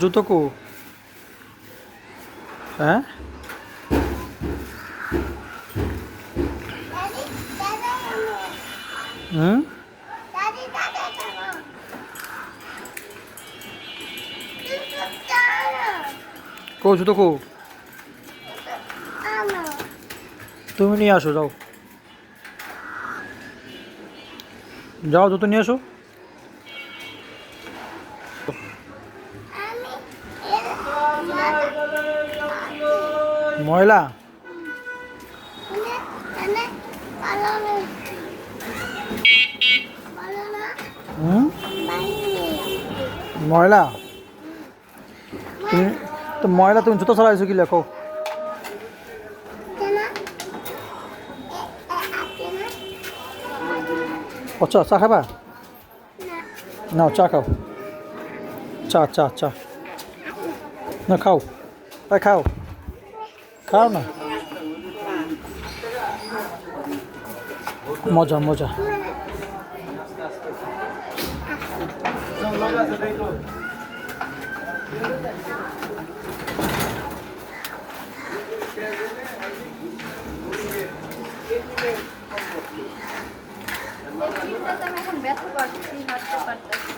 জুতো কো? হ্যাঁ, হুম, কো জুতো কো? তুমি নিয়ে আসো, যাও যাও, জুতো নিয়ে আসো। ময়লা? হুম, ময়লা? তুমি তো ময়লা, তুমি জুতো ছাড়াইছো কি লেখো? আচ্ছা, চা খাবা? নাও চা খাও, চা চা চা, না খাও, তাই খাও, খাও না, মজা মজা। আমি এখন ব্যথা পাচ্ছি, হাঁটতে পারতেছি।